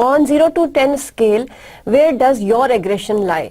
On 0 to 10 scale, where does your aggression lie?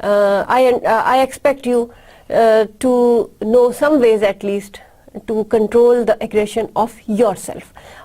I expect you to know some ways at least to control the aggression of yourself.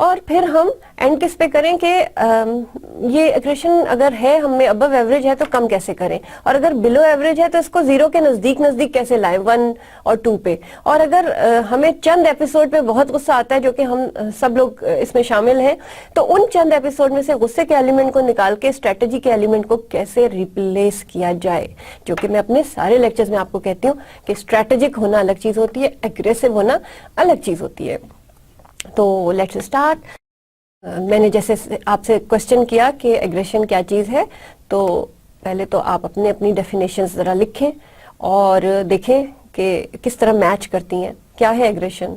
اور پھر ہم and کس پہ کریں کہ یہ ایگریشن اگر ہے ہم میں ابو ایوریج ہے تو کم کیسے کریں, اور اگر بلو ایوریج ہے تو اس کو 0 کے نزدیک کیسے لائیں 1 اور 2 پہ. اور اگر ہمیں چند ایپیسوڈ پہ بہت غصہ آتا ہے جو کہ ہم سب لوگ اس میں شامل ہیں, تو ان چند ایپیسوڈ میں سے غصے کے ایلیمنٹ کو نکال کے اسٹریٹجی کے ایلیمنٹ کو کیسے ریپلیس کیا جائے, جو کہ میں اپنے سارے لیکچرز میں آپ کو کہتی ہوں کہ اسٹریٹجک ہونا الگ چیز ہوتی ہے, ایگریسو ہونا الگ چیز ہوتی ہے. تو لیٹس اسٹارٹ. میں نے جیسے آپ سے کوشچن کیا کہ ایگریشن کیا چیز ہے, تو پہلے تو آپ اپنی ڈیفینیشنز ذرا لکھیں اور دیکھیں کہ کس طرح میچ کرتی ہیں. کیا ہے aggression,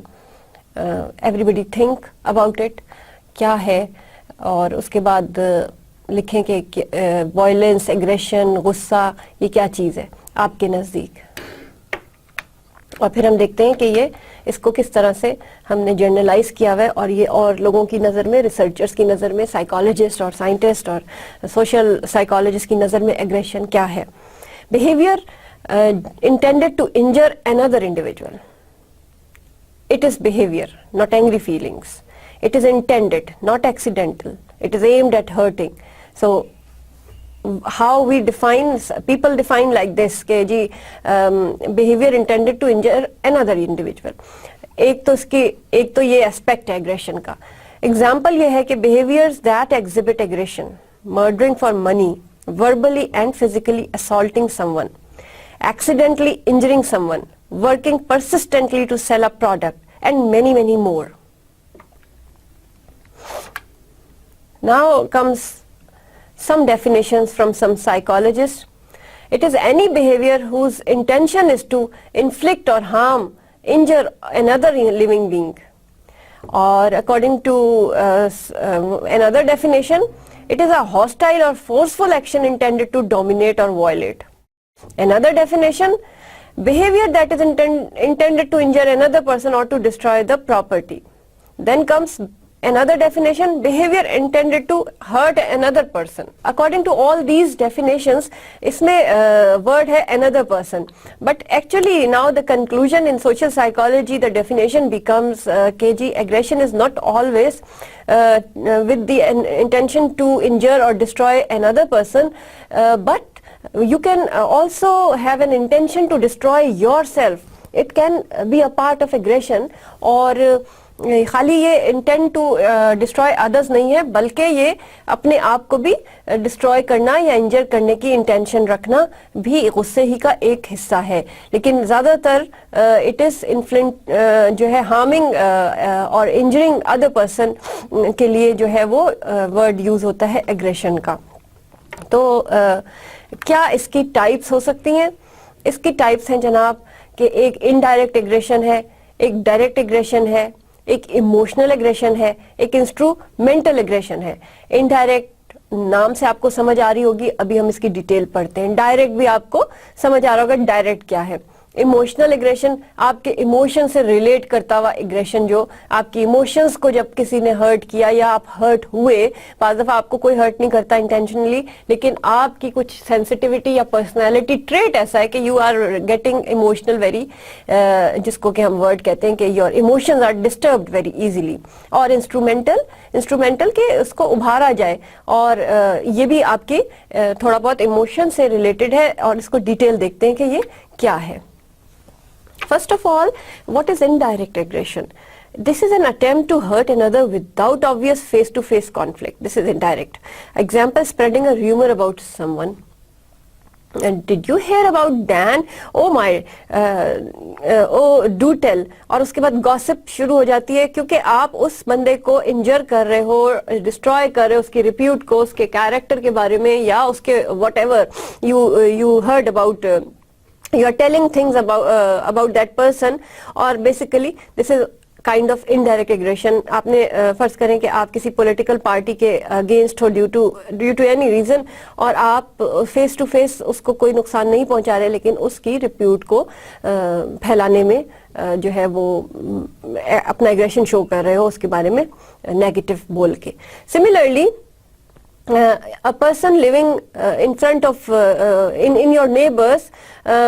everybody think about it, کیا ہے, اور اس کے بعد لکھیں کہ وائلنس, ایگریشن, غصہ یہ کیا چیز ہے آپ کے نزدیک. اور پھر ہم دیکھتے ہیں کہ یہ اس کو کس طرح سے ہم نے جرنلائز کیا ہوا ہے, اور یہ اور لوگوں کی نظر میں, ریسرچرز کی نظر میں, سائیکالوجسٹ اور سائنٹسٹ اور سوشل سائیکالوجسٹ کی نظر میں ایگریشن کیا ہے. Behaviour intended to injure another individual. It is behavior, not angry feelings. It is intended, not accidental. It is aimed at hurting. So how we define, people define like this کہ جی behavior intended to injure another individual. ایک تو یہ aspect ہے aggression کا. Example یہ ہے کہ behaviors that exhibit aggression, murdering for money, verbally and physically assaulting someone, accidentally injuring someone, working persistently to sell a product, and many, many more. Now comes some definitions from some psychologists. It is any behavior whose intention is to inflict or harm, injure another living being. Or according to another definition, it is a hostile or forceful action intended to dominate or violate. Another definition, behavior that is intended to injure another person or to destroy the property. Then comes another definition, behavior intended to hurt another person. According to all these definitions, isme word hai another person. But actually now the conclusion in social psychology, the definition becomes KG, aggression is not always with the intention to injure or destroy another person, but you can also have an intention to destroy yourself. It can be a part of aggression. اور خالی یہ intent to destroy ادرس نہیں ہے بلکہ یہ اپنے آپ کو بھی ڈسٹروائے کرنا یا انجر کرنے کی انٹینشن رکھنا بھی غصے ہی کا ایک حصہ ہے. لیکن زیادہ تر اٹ از انفلنٹ جو ہے ہارمنگ اور انجرنگ ادر پرسن کے لیے جو ہے وہ ورڈ یوز ہوتا ہے ایگریشن کا. تو کیا اس کی ٹائپس ہو سکتی ہیں؟ اس کی ٹائپس ہیں جناب کہ ایک انڈائریکٹ ایگریشن ہے, ایک ڈائریکٹ ایگریشن ہے, ایک ایموشنل ایگریشن ہے, ایک انسٹرومنٹل ایگریشن ہے. انڈائریکٹ نام سے آپ کو سمجھ آ رہی ہوگی, ابھی ہم اس کی ڈیٹیل پڑھتے ہیں. ڈائریکٹ بھی آپ کو سمجھ آ رہا ہوگا ڈائریکٹ کیا ہے. ایموشنل ایگریشن آپ کے ایموشن سے ریلیٹ کرتا ہوا ایگریشن, جو آپ کی ایموشنز کو جب کسی نے ہرٹ کیا یا آپ ہرٹ ہوئے, بعض دفعہ آپ کو کوئی ہرٹ نہیں کرتا انٹینشنلی, لیکن آپ کی کچھ سینسٹیوٹی یا پرسنالٹی ٹریٹ ایسا ہے کہ you are getting emotional very, جس کو کہ ہم ورڈ کہتے ہیں کہ your emotions are disturbed very easily. اور انسٹرومنٹل کہ اس کو ابھارا جائے, اور یہ بھی آپ کی تھوڑا بہت ایموشن سے ریلیٹڈ ہے, اور اس کو ڈیٹیل دیکھتے ہیں کہ یہ کیا ہے. First of all, what is indirect aggression? This is an attempt to hurt another without obvious face-to-face conflict. This is indirect. Example, spreading a rumor about someone. And did you hear about Dan? Oh my, oh do tell. اور اس کے بعد gossip شروع ہو جاتی ہے, کیونکہ آپ اس بندے کو انجر کر رہے ہو, ڈسٹروائے کر رہے ہو, اس کی ریپیوٹ کو, اس کے کیریکٹر کے بارے میں, یا اس کے whatever you heard about, you are telling things about that person. اور basically this is kind of indirect aggression. آپ نے فرض کریں کہ آپ کسی پولیٹیکل پارٹی کے اگینسٹ ہو ڈیو ٹو اینی ریزن, اور آپ فیس ٹو فیس اس کو کوئی نقصان نہیں پہنچا رہے, لیکن اس کی ریپیوٹ کو پھیلانے میں جو ہے وہ اپنا ایگریشن شو کر رہے ہو, اس کے بارے میں نیگیٹو بول کے. Similarly a person living in front of in your neighbors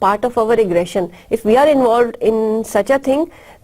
part of our aggression. If we are involved in such a thing,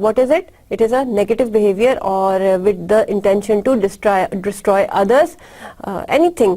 what is it? It is a negative behavior or with the intention to destroy others, anything,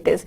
it is,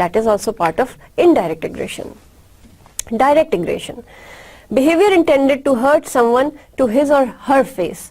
that is also part of indirect aggression. Direct aggression, behavior intended to hurt someone to his or her face,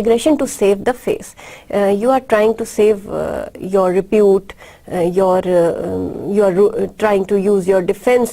Aggression to save the face. You are trying to save your repute, you are trying to use your defense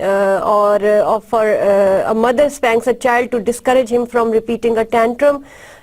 or for a mother spanks a child to discourage him from repeating a tantrum.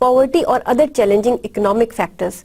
poverty or other challenging economic factors,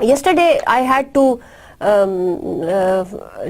yesterday I had to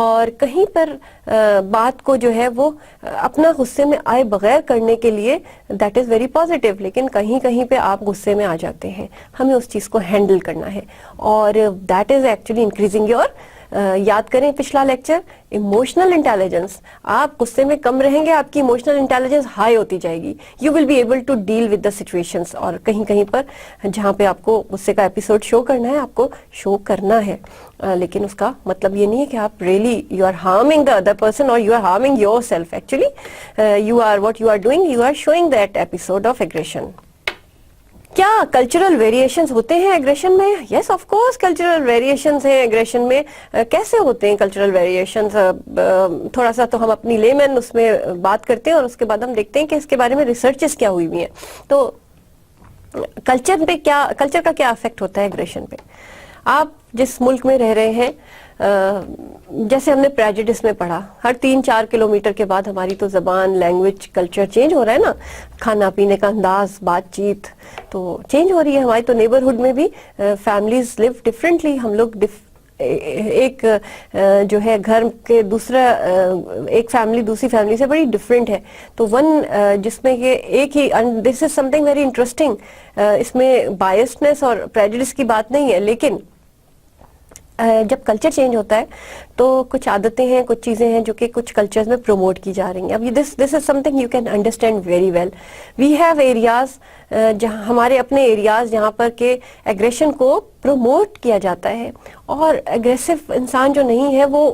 اور کہیں پر بات کو جو ہے وہ اپنا غصے میں آئے بغیر کرنے کے لیے دیٹ از ویری پازیٹیو، لیکن کہیں کہیں پہ آپ غصے میں آ جاتے ہیں. ہمیں اس چیز کو ہینڈل کرنا ہے اور that is actually increasing your یاد کریں پچھلا لیکچر ایموشنل انٹیلیجنس. آپ غصے میں کم رہیں گے، آپ کی ایموشنل انٹیلیجنس ہائی ہوتی جائے گی. You will be able to deal with the situations. اور کہیں کہیں پر جہاں پہ آپ کو غصے کا ایپیسوڈ شو کرنا ہے آپ کو شو کرنا ہے، لیکن اس کا مطلب یہ نہیں ہے کہ آپ really you are harming the other person or you are harming yourself. Actually you are what you are doing, you are showing that episode of aggression. کیا کلچرل ویریشنز ہوتے ہیں ایگریشن میں؟ Yes of course cultural variations ہیں aggression میں. کیسے ہوتے ہیں cultural variations? تھوڑا سا تو ہم اپنی لے مین اس میں بات کرتے ہیں اور اس کے بعد ہم دیکھتے ہیں کہ اس کے بارے میں ریسرچز کیا ہوئی ہوئی ہیں. تو کلچر پہ کیا، کلچر کا کیا افیکٹ ہوتا ہے ایگریشن پہ؟ آپ جس ملک میں رہ رہے ہیں، جیسے ہم نے پریجڈس میں پڑھا، ہر 3-4 کلومیٹر کے بعد ہماری تو زبان، لینگویج، کلچر چینج ہو رہا ہے نا. کھانا پینے کا انداز، بات چیت تو چینج ہو رہی ہے. ہماری تو نیبرہڈ میں بھی فیملیز لیو ڈفرینٹلی. ہم لوگ ایک جو ہے گھر کے دوسرا ایک فیملی دوسری فیملی سے بڑی ڈفرینٹ ہے. تو جس میں کہ ایک ہی، دس is some thing very interesting. اس میں بائسڈنس اور پریجڈس کی بات نہیں ہے، لیکن جب کلچر چینج ہوتا ہے تو کچھ عادتیں ہیں، کچھ چیزیں ہیں جو کہ کچھ کلچرز میں پروموٹ کی جا رہی ہیں. اب this is something you can understand very well. We have areas, جہاں ہمارے اپنے ایریاز جہاں پر کہ ایگریشن کو پروموٹ کیا جاتا ہے. اور ایگریسو انسان جو نہیں ہے وہ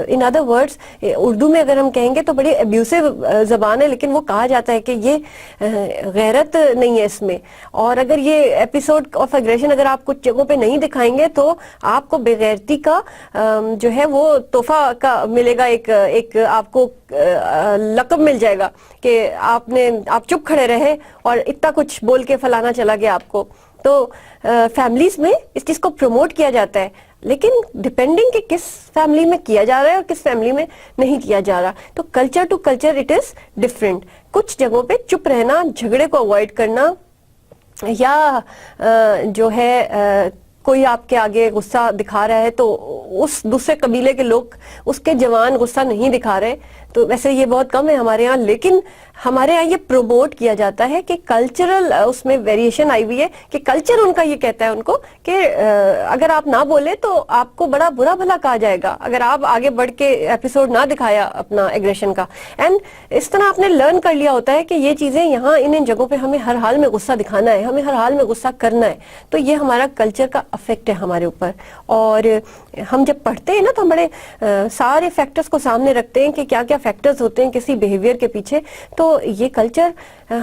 ان ادر ورڈز اردو میں اگر ہم کہیں گے تو بڑی ابیوسو زبان ہے، لیکن وہ کہا جاتا ہے کہ یہ غیرت نہیں ہے اس میں. اور اگر یہ ایپیسوڈ آف ایگریشن اگر آپ کچھ جگہوں پہ نہیں دکھائیں گے تو آپ کو بغیرتی کا جو ہے وہ تحفہ کا ملے گا، ایک آپ کو لقب مل جائے گا کہ آپ چپ کھڑے رہے اور اتنا کچھ بول کے فلانا چلا گیا آپ کو. تو فیملیز میں اس چیز کو پروموٹ کیا جاتا ہے، لیکن ڈپینڈنگ کہ کس فیملی میں کیا جا رہا ہے اور کس فیملی میں نہیں کیا جا رہا. تو culture to culture it is different. کچھ جگہوں پہ چپ رہنا، جھگڑے کو اوائڈ کرنا، یا جو ہے کوئی آپ کے آگے غصہ دکھا رہا ہے تو اس دوسرے قبیلے کے لوگ اس کے جوان غصہ نہیں دکھا رہے. تو ویسے یہ بہت کم ہے ہمارے ہاں، لیکن ہمارے ہاں یہ پروموٹ کیا جاتا ہے کہ کلچرل اس میں ویریشن آئی ہوئی ہے کہ کلچر ان کا یہ کہتا ہے ان کو کہ اگر آپ نہ بولے تو آپ کو بڑا برا بھلا کہا جائے گا اگر آپ آگے بڑھ کے ایپیسوڈ نہ دکھایا اپنا ایگریشن کا. اینڈ اس طرح آپ نے لرن کر لیا ہوتا ہے کہ یہ چیزیں یہاں ان جگہوں پہ ہمیں ہر حال میں غصہ دکھانا ہے، ہمیں ہر حال میں غصہ کرنا ہے. تو یہ ہمارا کلچر کا افیکٹ ہے ہمارے اوپر. اور ہم جب پڑھتے ہیں نا تو ہم بڑے سارے فیکٹرز کو سامنے رکھتے ہیں کہ کیا کیا فیکٹرز ہوتے ہیں کسی بیہیویئر کے پیچھے. تو یہ کلچر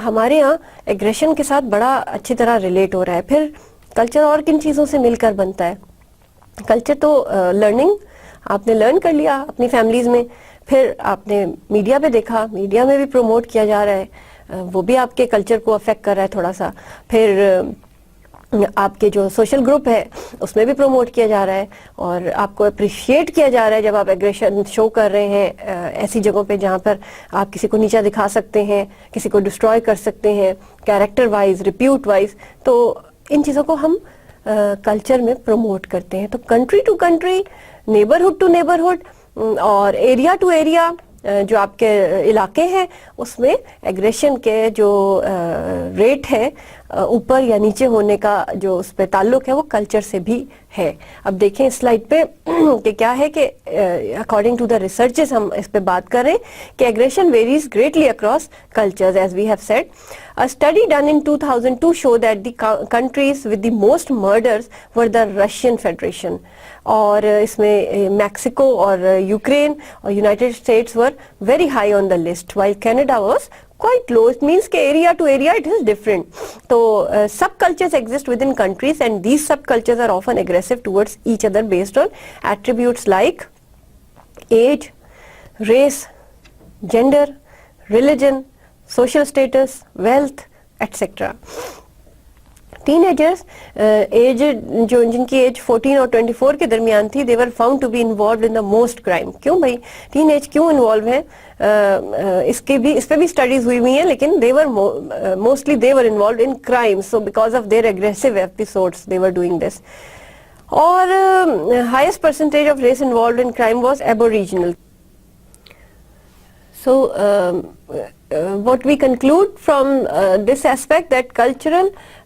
ہمارے ہاں ایگریشن کے ساتھ بڑا اچھی طرح ریلیٹ ہو رہا ہے. پھر کلچر اور کن چیزوں سے مل کر بنتا ہے؟ کلچر تو لرننگ، آپ نے لرن کر لیا اپنی فیملیز میں. پھر آپ نے میڈیا پہ دیکھا، میڈیا میں بھی پروموٹ کیا جا رہا ہے، وہ بھی آپ کے کلچر کو افیکٹ کر رہا ہے تھوڑا سا. پھر آپ کے جو سوشل گروپ ہے اس میں بھی پروموٹ کیا جا رہا ہے اور آپ کو اپریشیٹ کیا جا رہا ہے جب آپ ایگریشن شو کر رہے ہیں ایسی جگہوں پہ جہاں پر آپ کسی کو نیچا دکھا سکتے ہیں، کسی کو ڈسٹروائے کر سکتے ہیں کیریکٹر وائز، ریپیوٹ وائز. تو ان چیزوں کو ہم کلچر میں پروموٹ کرتے ہیں. تو country to country, neighbourhood to neighbourhood اور ایریا ٹو ایریا، جو آپ کے علاقے ہیں اس میں ایگریشن کے جو ریٹ ہے اوپر یا نیچے ہونے کا جو اس پہ تعلق ہے وہ کلچر سے بھی ہے. اب دیکھیں اس سلائڈ پہ کہ کیا ہے کہ اکارڈنگ ٹو دا ریسرچز ہم اس پہ بات کر رہے ہیں کہ aggression varies greatly across cultures as we have said. A study done in 2002 showed that the countries with the most murders were the Russian Federation. اور اس میں میکسیکو اور یوکرین اور United States were very high on the list while Canada was quite low. It means کہ area to area it is different. تو sub-cultures exist within countries and these sub-cultures are often aggressive towards each other based on attributes like age, race, gender, religion, social status, wealth, etc. Teenagers, جن کی age 14 اور 24 کے درمیان تھی, they were found to be involved in the most crime. کیوں بھائی teen age کیوں involve ہیں؟ اس پہ بھی اسٹڈیز ہوئی ہوئی ہیں, لیکن they were mostly they were involved in crime. So because of their aggressive episodes they were doing this. اور highest percentage of race involved in crime was aboriginal. So what we conclude from this aspect that cultural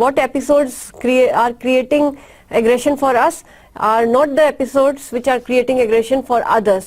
what episodes are creating aggression for us are not the episodes which are creating aggression for others.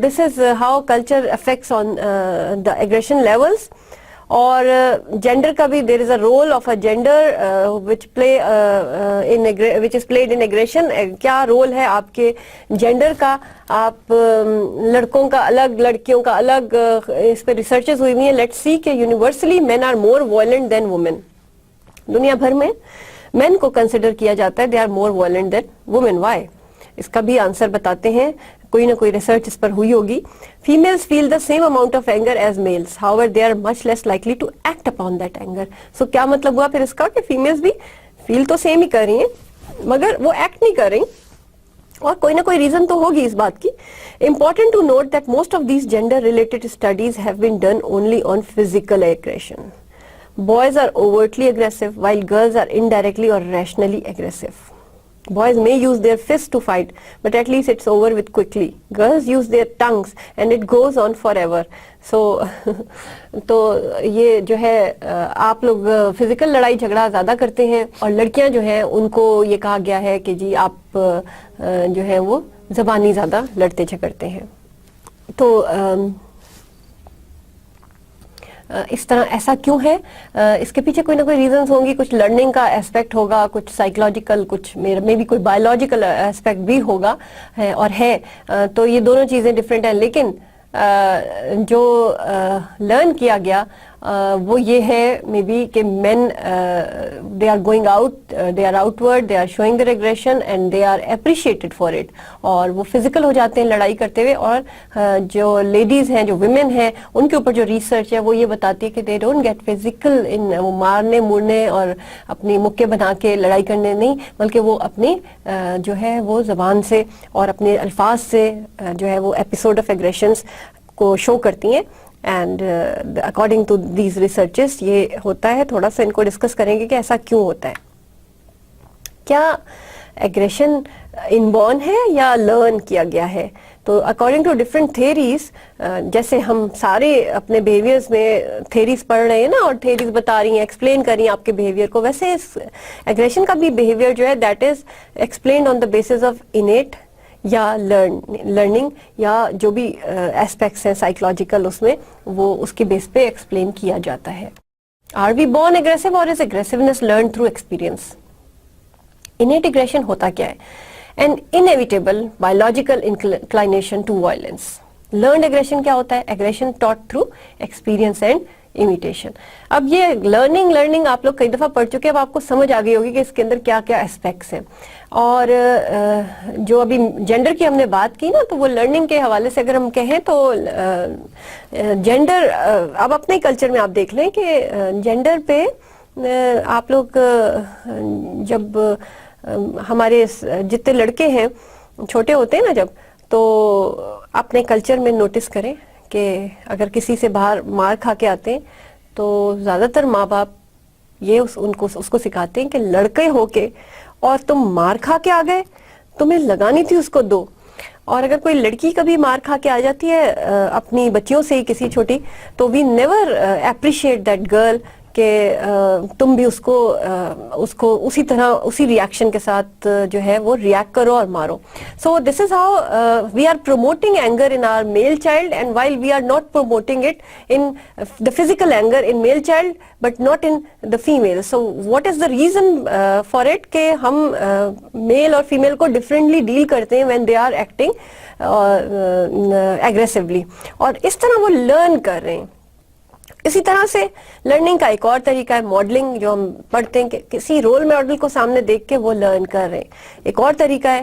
this is how culture affects on the aggression levels. اور gender کا بھی there is a role of a gender which is played in aggression. کیا role ہے آپ کے gender کا؟ آپ لڑکوں کا الگ لڑکیوں کا الگ اس پہ ریسرچز ہوئی ہیں. لیٹس سی کہ universally men are more violent than women. دنیا بھر میں مین کو کنسیڈر کیا جاتا ہے they are more violent than women. Why? اس کا بھی آنسر بتاتے ہیں, کوئی نہ کوئی ریسرچ اس پر ہوئی ہوگی. Females feel the same amount of anger as males. However, they are much less likely to act upon that anger. So کیا مطلب ہوا پھر اس کا کہ فیمیلز بھی فیل تو سیم ہی کر رہی ہیں مگر وہ ایکٹ نہیں کر رہی, اور کوئی نہ کوئی ریزن تو ہوگی اس بات کی. Important to note that most of these gender related studies have been done only on physical aggression. Boys are overtly aggressive while girls are indirectly or rationally aggressive. Boys may use their fists to fight, but at least it's over with quickly. Girls use their tongues and it goes on forever. So تو یہ جو ہے آپ لوگ physical لڑائی جھگڑا زیادہ کرتے ہیں, اور لڑکیاں جو ہیں ان کو یہ کہا گیا ہے کہ جی آپ جو ہے وہ زبانی زیادہ لڑتے جھگڑتے ہیں. تو اس طرح ایسا کیوں ہے؟ اس کے پیچھے کوئی نہ کوئی ریزنز ہوں گی. کچھ لرننگ کا اسپیکٹ ہوگا, کچھ سائیکولوجیکل, کچھ میں بھی کوئی بایولوجیکل اسپیکٹ بھی ہوگا اور ہے. تو یہ دونوں چیزیں ڈفرینٹ ہیں, لیکن جو لرن کیا گیا وہ یہ ہے مے بی کہ men they are going out, they are outward, they are showing their aggression and they are appreciated for it, اور وہ فزیکل ہو جاتے ہیں لڑائی کرتے ہوئے. اور جو لیڈیز ہیں, جو ویمن ہیں, ان کے اوپر جو ریسرچ ہے وہ یہ بتاتی ہے کہ دے ڈونٹ گیٹ فزیکل ان, وہ مارنے مورنے اور اپنی مکے بنا کے لڑائی کرنے نہیں, بلکہ وہ اپنی جو ہے وہ زبان سے اور اپنے الفاظ سے جو ہے وہ ایپیسوڈ آف ایگریشنز کو شو کرتی ہیں. And according to these researches یہ ہوتا ہے. تھوڑا سا ان کو ڈسکس کریں گے کہ ایسا کیوں ہوتا ہے. کیا ایگریشن انبورن ہے یا لرن کیا گیا ہے؟ تو اکارڈنگ ٹو ڈفرینٹ تھیریز, جیسے ہم سارے اپنے بیہیویئرز میں تھیریز پڑھ رہے ہیں نا, اور تھیریز بتا رہی ہیں, ایکسپلین کر رہی ہیں آپ کے بیہیویئر کو, ویسے ایگریشن کا بھی بیہیویئر جو ہے that is explained on the basis of innate یا لرننگ, یا جو بھی اسپیکٹس ہیں سائیکولوجیکل اس میں, وہ اس کے بیس پہ ایکسپلین کیا جاتا ہے. Are we born aggressive or is aggressiveness learn through experience? Innate aggression ہوتا کیا ہے؟ an inevitable biological inclination to violence. Learned aggression کیا ہوتا ہے؟ aggression taught through experience and imitation. اب یہ لرننگ آپ لوگ کئی دفعہ پڑھ چکے, اب آپ کو سمجھ آ گئی ہوگی کہ اس کے اندر کیا کیا اسپیکٹس ہیں. اور جو ابھی جینڈر کی ہم نے بات کی نا, تو وہ لرننگ کے حوالے سے اگر ہم کہیں تو جینڈر, اب اپنے کلچر میں آپ دیکھ لیں کہ جینڈر پہ آپ لوگ جب ہمارے جتنے لڑکے ہیں چھوٹے ہوتے ہیں نا جب, تو اپنے کلچر میں نوٹس کریں کہ اگر کسی سے باہر مار کھا کے آتے ہیں تو زیادہ تر ماں باپ یہ اس کو سکھاتے ہیں کہ لڑکے ہو کے اور تم مار کھا کے آ گئے, تمہیں لگانی تھی اس کو دو. اور اگر کوئی لڑکی کبھی مار کھا کے آ جاتی ہے اپنی بچیوں سے ہی کسی چھوٹی, تو we never appreciate that girl کہ تم بھی اس کو اسی طرح اسی ریئیکشن کے ساتھ جو ہے وہ ریئیکٹ کرو اور مارو. So this is how we are promoting anger in our male child, and while we are not promoting it in the physical anger in male child but not in the female. So what is the reason for it کہ ہم میل اور female کو differently deal کرتے ہیں when they are acting aggressively, اور اس طرح وہ لرن کر رہے ہیں. اسی طرح سے لرننگ کا ایک اور طریقہ ہے ماڈلنگ, جو ہم پڑھتے ہیں کہ کسی رول ماڈل کو سامنے دیکھ کے وہ لرن کر رہے ہیں. ایک اور طریقہ ہے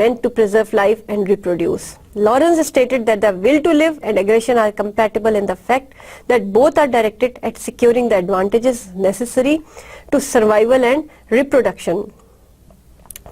meant to preserve life and reproduce. Lawrence stated that the will to live and aggression are compatible in the fact that both are directed at securing the advantages necessary to survival and reproduction.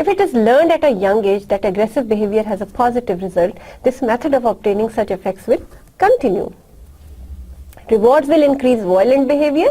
If it is learned at a young age that aggressive behavior has a positive result, this method of obtaining such effects will continue. Rewards will increase violent behavior,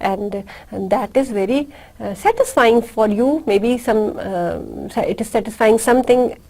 and that is very satisfying for you. Maybe it is satisfying something.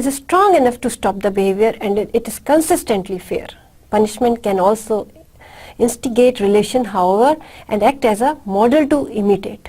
Is strong enough to stop the behavior and it is consistently fair. Punishment can also instigate relation, however, and act as a model to imitate.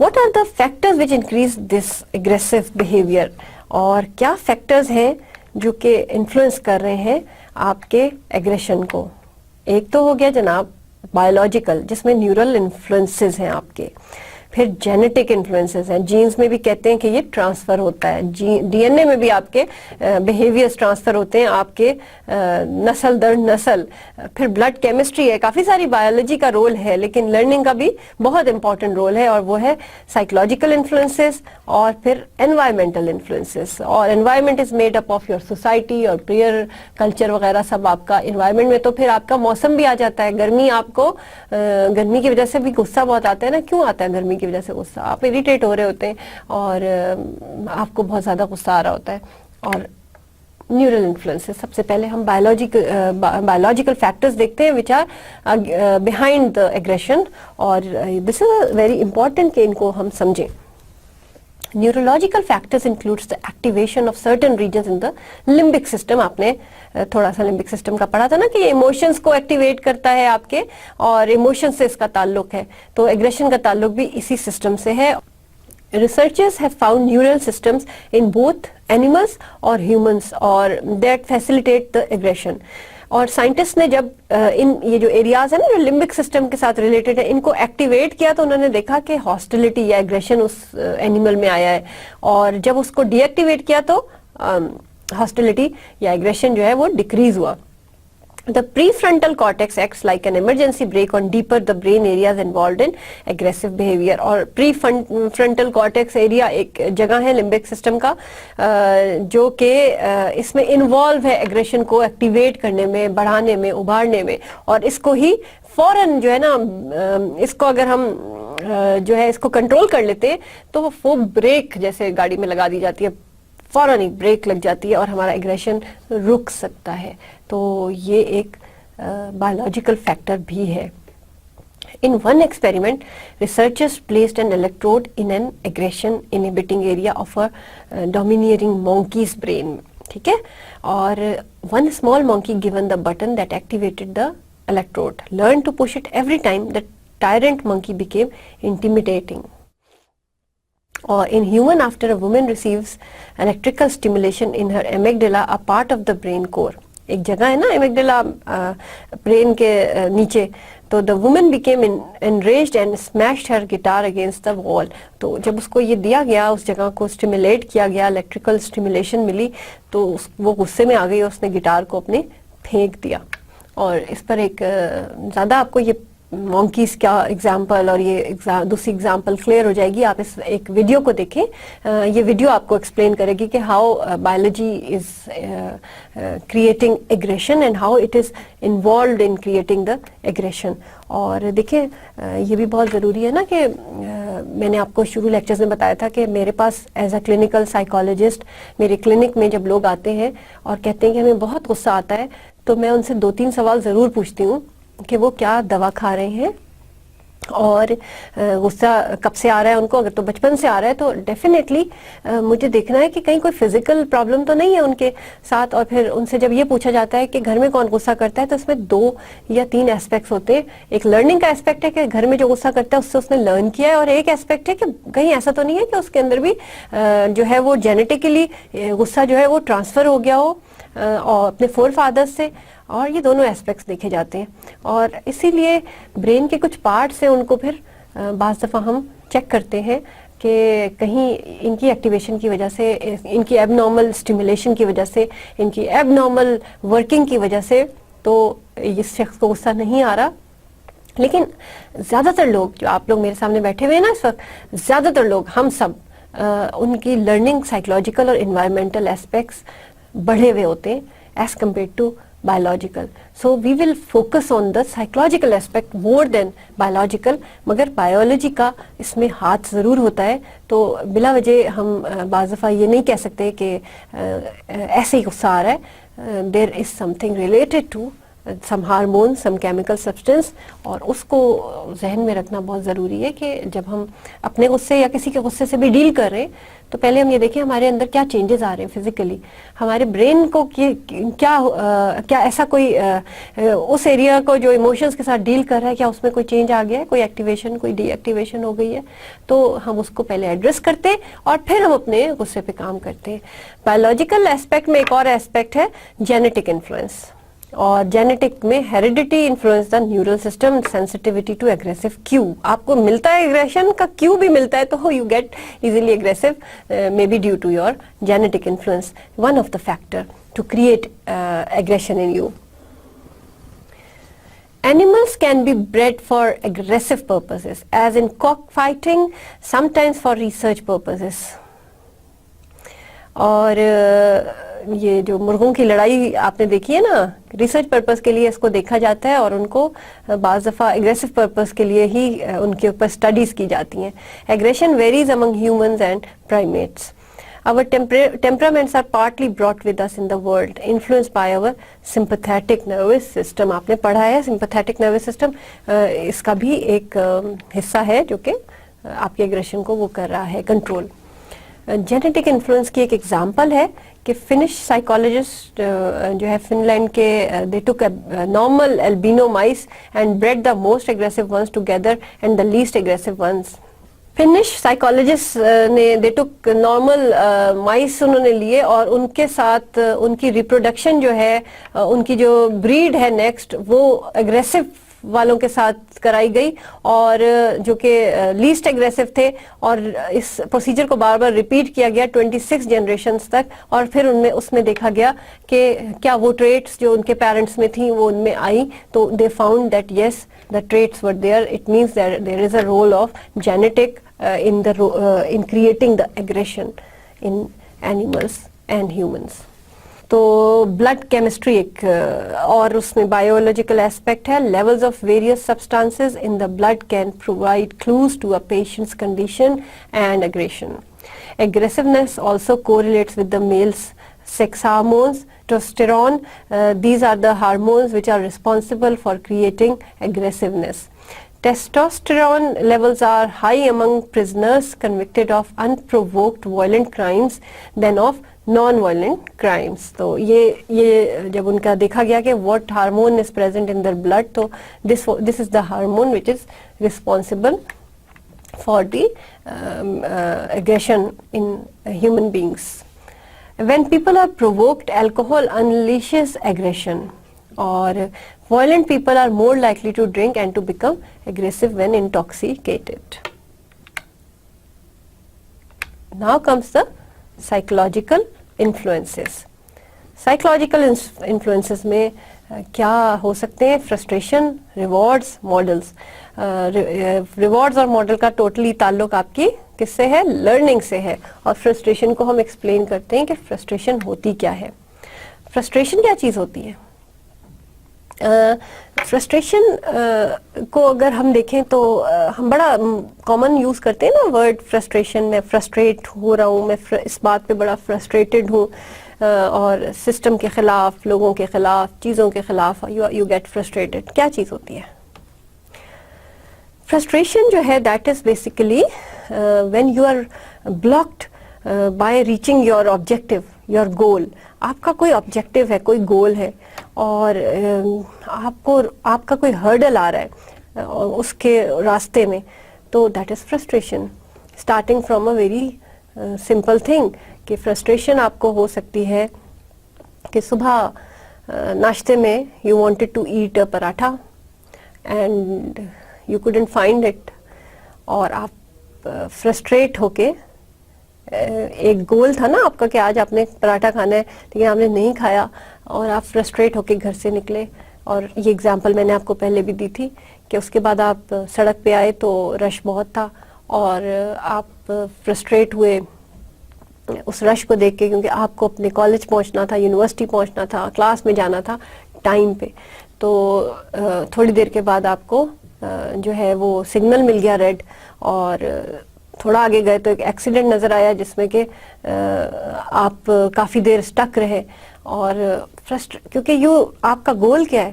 What are the factors which increase this aggressive behavior اور کیا factors ہیں جو کہ influence کر رہے ہیں آپ کے ایگریشن کو. ایک تو ہو گیا جناب بایولوجیکل, جس میں نیورل انفلوئنسز ہیں آپ کے. پھر جینیٹک انفلوئنسز ہیں, جینز میں بھی کہتے ہیں کہ یہ ٹرانسفر ہوتا ہے, ڈی این اے میں بھی آپ کے بیہیویئرس ٹرانسفر ہوتے ہیں آپ کے نسل در نسل. پھر بلڈ کیمسٹری ہے, کافی ساری بایولوجی کا رول ہے, لیکن لرننگ کا بھی بہت امپورٹنٹ رول ہے, اور وہ ہے سائیکولوجیکل انفلوئنسز اور پھر انوائرمنٹل انفلوئنسز. اور environment is made up of your society اور پریئر کلچر وغیرہ سب آپ کا انوائرمنٹ میں. تو پھر آپ کا موسم بھی آ جاتا ہے, گرمی آپ کو گرمی کی وجہ سے بھی غصہ بہت آتا ہے نا. کیوں آتا ہے گرمی کی وجہ سے غصہ؟ آپ اریٹیٹ ہو رہے ہوتے ہیں اور آپ کو بہت زیادہ غصہ آ رہا ہوتا ہے. اور نیورل انفلوئنس, سب سے پہلے ہم بایولوجیکل فیکٹرز دیکھتے ہیں which are behind the aggression, اور دس از ویری امپورٹنٹ کہ ان کو ہم سمجھیں. Neurological factors includes the activation of certain regions in the limbic system. آپ نے تھوڑا سا لمبک سسٹم کا پڑھا تھا نا کہ یہ ایموشنز کو ایکٹیویٹ کرتا ہے آپ کے, اور ایموشن سے اس کا تعلق ہے. تو ایگریشن کا تعلق بھی اسی سسٹم سے ہے. Researchers have found neural systems in both animals or humans or that facilitate the aggression. اور سائنٹسٹ نے جب یہ جو ایریاز ہیں نا جو لمبک سسٹم کے ساتھ ریلیٹڈ ہے, ان کو ایکٹیویٹ کیا تو انہوں نے دیکھا کہ ہاسٹیلٹی یا ایگریشن اس اینیمل میں آیا ہے, اور جب اس کو ڈی ایکٹیویٹ کیا تو ہاسٹیلٹی یا ایگریشن جو ہے وہ ڈیکریز ہوا. The prefrontal cortex acts like an emergency brake on deeper the brain areas involved in aggressive behavior. اور prefrontal cortex area ایک جگہ ہے لمبک سسٹم کا جو کہ اس میں انوالو ہے ایگریشن کو ایکٹیویٹ کرنے میں, بڑھانے میں, ابھارنے میں. اور اس کو ہی فوراً جو ہے نا, اس کو اگر ہم جو ہے اس کو کنٹرول کر لیتے تو وہ بریک جیسے گاڑی میں لگا دی جاتی ہے, فوراً ایک بریک لگ جاتی ہے اور ہمارا ایگریشن رک سکتا ہے. تو یہ ایک بایولوجیکل فیکٹر بھی ہے. In one experiment, researchers placed an electrode in an aggression inhibiting area of a domineering monkey's brain. ٹھیک ہے, اور one small monkey given the button that activated the electrode learned to push it every time the tyrant monkey became intimidating. Or in human, after a woman receives electrical stimulation in her amygdala, a part of the brain core, ایک جگہ ہے نا ایمگڈیلا brain کے نیچے, تو the woman became enraged and smashed her guitar against the wall. تو جب اس کو یہ دیا گیا, اس جگہ کو اسٹیمولیٹ کیا گیا, الیکٹریکل اسٹیمولیشن ملی, تو وہ غصے میں آ گئی, اس نے گٹار کو اپنے پھینک دیا. اور اس پر ایک زیادہ آپ کو یہ مونکیز کیا ایگزامپل اور یہ دوسری ایگزامپل کلیئر ہو جائے گی. آپ اس ایک ویڈیو کو دیکھیں, یہ ویڈیو آپ کو ایکسپلین کرے گی کہ how biology is creating aggression and how it is involved in creating the aggression. اور دیکھیں یہ بھی بہت ضروری ہے نا کہ میں نے آپ کو شروع لیکچرز میں بتایا تھا کہ میرے پاس ایز اے کلینکل سائیکالوجسٹ میرے کلینک میں جب لوگ آتے ہیں اور کہتے ہیں کہ ہمیں بہت غصہ آتا ہے, تو میں ان سے 2-3 سوال ضرور پوچھتی ہوں کہ وہ کیا دوا کھا رہے ہیں, اور غصہ کب سے آ رہا ہے ان کو. اگر تو بچپن سے آ رہا ہے تو ڈیفینیٹلی مجھے دیکھنا ہے کہ کہیں کوئی فزیکل پرابلم تو نہیں ہے ان کے ساتھ. اور پھر ان سے جب یہ پوچھا جاتا ہے کہ گھر میں کون غصہ کرتا ہے, تو اس میں 2 یا 3 ایسپیکٹس ہوتے ہیں. ایک لرننگ کا ایسپیکٹ ہے کہ گھر میں جو غصہ کرتا ہے اس سے نے لرن کیا ہے, اور ایک ایسپیکٹ ہے کہ کہیں ایسا تو نہیں ہے کہ اس کے اندر بھی جو ہے وہ جینیٹیکلی غصہ جو ہے وہ ٹرانسفر ہو گیا ہو اور اپنے فور فادرز سے. اور یہ دونوں ایسپیکٹس دیکھے جاتے ہیں, اور اسی لیے برین کے کچھ پارٹس ہیں ان کو پھر بعض دفعہ ہم چیک کرتے ہیں کہ کہیں ان کی ایکٹیویشن کی وجہ سے, ان کی ایب نارمل اسٹیمولیشن کی وجہ سے, ان کی ایب نارمل ورکنگ کی وجہ سے تو اس شخص کو غصہ نہیں آ رہا. لیکن زیادہ تر لوگ جو آپ لوگ میرے سامنے بیٹھے ہوئے ہیں نا اس وقت, زیادہ تر لوگ ہم سب ان کی لرننگ سائیکولوجیکل اور انوائرمنٹل ایسپیکٹس بڑھے ہوئے ہوتے ہیں as compared to biological. So we will focus on the psychological aspect more than biological. مگر biology کا اس میں ہاتھ ضرور ہوتا ہے. تو بلا وجہ ہم بعض دفعہ یہ نہیں کہہ سکتے کہ ایسے ہی غصہ آ رہا ہے. There is something related to some hormone, some chemical substance, اور اس کو ذہن میں رکھنا بہت ضروری ہے کہ جب ہم اپنے غصے یا کسی کے غصے سے بھی ڈیل کر رہے ہیں تو پہلے ہم یہ دیکھیں ہمارے اندر کیا چینجز آ رہے ہیں فزیکلی, ہمارے برین کو کیا ایسا کوئی اس ایریا کو جو ایموشنز کے ساتھ ڈیل کر رہا ہے, کیا اس میں کوئی چینج آ گیا ہے, کوئی ایکٹیویشن, کوئی ڈی ایکٹیویشن ہو گئی ہے, تو ہم اس کو پہلے ایڈریس کرتے ہیں اور پھر ہم اپنے غصے پہ کام کرتے ہیں. بایولوجیکل ایسپیکٹ میں ایک اور ایسپیکٹ ہے جینیٹک انفلوئنس, اور جینیٹک میں heredity influence the neural system, sensitivity to aggressive cue. آپ کو ملتا ہے اگریشن کا کیو بھی ملتا ہے تو you get easily aggressive, may be due to your genetic influence, one of the factor to create aggression in you. Animals can be bred for aggressive purposes, as in cockfighting, sometimes for research purposes. اور یہ جو مرغوں کی لڑائی آپ نے دیکھی ہے نا, ریسرچ پرپز کے لیے اس کو دیکھا جاتا ہے, اور ان کو بعض دفعہ اگریسو پرپز کے لیے ہی ان کے اوپر اسٹڈیز کی جاتی ہیں. Aggression varies among humans and primates. Our temperaments are partly brought with us in the world, influenced by our sympathetic nervous system. آپ نے پڑھا ہے sympathetic nervous system, اس کا بھی ایک حصہ ہے جو کہ آپ کے ایگریشن کو وہ کر رہا ہے کنٹرول. جینیٹک انفلوئنس کی ایک ایگزامپل ہے کہ فنش سائیکالوجسٹ جو ہے فن لینڈ کے, they took normal albino mice and bred the most aggressive ones together and the least aggressive ones. Finish psychologist نے they took normal mice انہوں نے لیے, اور ان کے ساتھ ان کی ریپروڈکشن جو ہے, ان کی جو بریڈ ہے نیکسٹ وہ اگریسو والوں کے ساتھ کرائی گئی, اور جو کہ لیسٹ اگریسو تھے, اور اس پروسیجر کو بار بار ریپیٹ کیا گیا 26 جنریشنز تک, اور پھر اس میں دیکھا گیا کہ کیا وہ ٹریٹس جو ان کے پیرنٹس میں تھیں وہ ان میں آئی, تو they found that yes the traits were there. It means that there is a role of genetic in creating the aggression in animals and humans. تو بلڈ کیمسٹری ایک اور اس میں بایولوجیکل ایسپیکٹ ہے. Levels of various substances in the blood can provide clues to a patient's condition and aggression. Aggressiveness also correlates with the male's sex hormones. Testosterone, these are the hormones which are responsible for creating aggressiveness. Testosterone levels are high among prisoners convicted of unprovoked violent crimes than of non-violent crimes. تو یہ جب ان کا دیکھا گیا کہ what hormone is present in their blood, تو this is the hormone which is responsible for the aggression in human beings. When people are provoked, alcohol unleashes aggression, or violent people are more likely to drink and to become aggressive when intoxicated. Now comes the psychological influences. Psychological influences میں کیا ہو سکتے ہیں؟ Frustration, rewards, models. Rewards اور model کا totally تعلق آپ کی کس سے ہے؟ لرننگ سے ہے. اور فرسٹریشن کو ہم ایکسپلین کرتے ہیں کہ فرسٹریشن ہوتی کیا ہے. فرسٹریشن کیا چیز ہوتی ہے؟ فرسٹریشن کو اگر ہم دیکھیں تو ہم بڑا کامن یوز کرتے ہیں نا ورڈ فرسٹریشن. میں فرسٹریٹ ہو رہا ہوں, میں اس بات پہ بڑا فرسٹریٹڈ ہوں, اور سسٹم کے خلاف, لوگوں کے خلاف, چیزوں کے خلاف یو گیٹ فرسٹریٹڈ. کیا چیز ہوتی ہے فرسٹریشن؟ جو ہے that is basically when you are blocked by reaching your objective, your goal. آپ کا کوئی آبجیکٹو ہے, کوئی گول ہے, اور آپ کا کوئی ہرڈل آ رہا ہے اس کے راستے میں, تو that is frustration. Starting from a very simple thing کہ فرسٹریشن آپ کو ہو سکتی ہے کہ صبح ناشتے میں you wanted to eat a paratha and you couldn't find it, اور آپ فرسٹریٹ ہو کے, ایک گول تھا نا آپ کا کہ آج آپ نے پراٹھا کھانا ہے لیکن آپ نے نہیں کھایا, اور آپ فرسٹریٹ ہو کے گھر سے نکلے. اور یہ ایگزامپل میں نے آپ کو پہلے بھی دی تھی کہ اس کے بعد آپ سڑک پہ آئے تو رش بہت تھا, اور آپ فرسٹریٹ ہوئے اس رش کو دیکھ کے, کیونکہ آپ کو اپنے کالج پہنچنا تھا, یونیورسٹی پہنچنا تھا, کلاس میں جانا تھا ٹائم پہ. تو تھوڑی دیر کے بعد آپ کو جو ہے وہ سگنل مل گیا ریڈ, اور تھوڑا آگے گئے تو ایک ایکسیڈنٹ نظر آیا جس میں کہ آپ کافی دیر اسٹک رہے. اور کیونکہ آپ کا گول کیا ہے؟